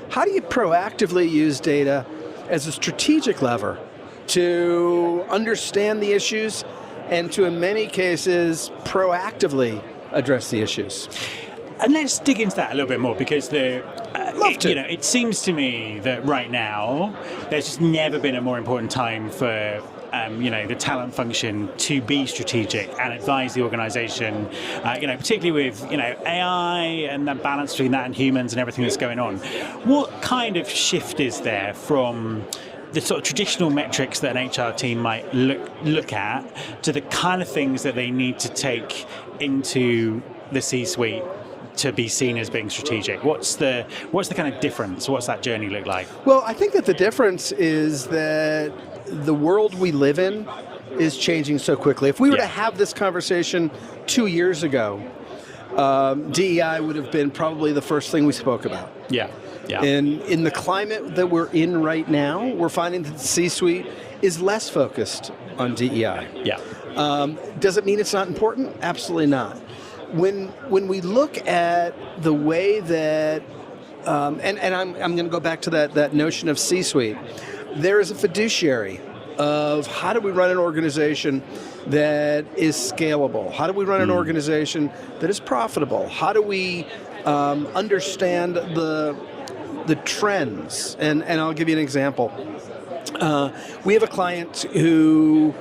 how do you proactively use data as a strategic lever to understand the issues and to, in many cases, proactively address the issues? And let's dig into that a little bit more, because it seems to me that right now there's just never been a more important time for the talent function to be strategic and advise the organization, particularly with AI and the balance between that and humans and everything that's going on. What kind of shift is there from the sort of traditional metrics that an HR team might look at to the kind of things that they need to take into the C-suite to be seen as being strategic? What's the kind of difference? What's that journey look like? Well, I think that the difference is that the world we live in is changing so quickly. If we were to have this conversation 2 years ago, DEI would have been probably the first thing we spoke about. Yeah. And in the climate that we're in right now, we're finding that the C-suite is less focused on DEI. Yeah. Does it mean it's not important? Absolutely not. When we look at the way that, and I'm going to go back to that notion of C-suite, there is a fiduciary of how do we run an organization that is scalable? How do we run an organization that is profitable? How do we understand the trends? And I'll give you an example. We have a client who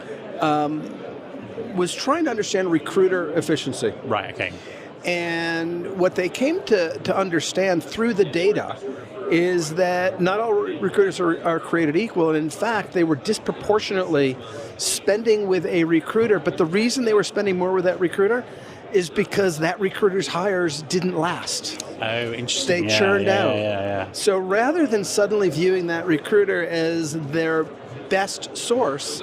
was trying to understand recruiter efficiency. Right, okay. And what they came to understand through the data is that not all recruiters are created equal, and in fact, they were disproportionately spending with a recruiter, but the reason they were spending more with that recruiter is because that recruiter's hires didn't last. Oh, interesting. They churned out. Yeah. So rather than suddenly viewing that recruiter as their best source,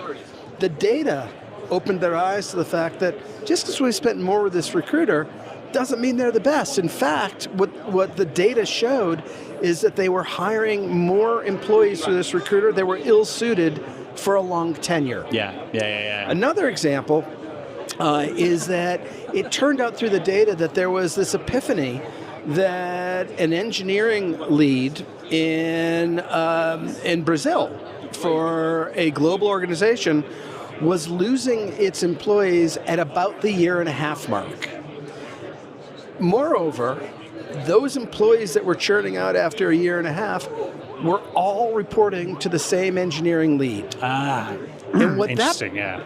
the data opened their eyes to the fact that just because we spent more with this recruiter doesn't mean they're the best. In fact, what the data showed is that they were hiring more employees through this recruiter that were ill-suited for a long tenure. Yeah. Another example is that it turned out through the data that there was this epiphany that an engineering lead in Brazil for a global organization was losing its employees at about the 1.5-year mark. Moreover, those employees that were churning out after 1.5 years were all reporting to the same engineering lead. Ah, and what interesting, yeah.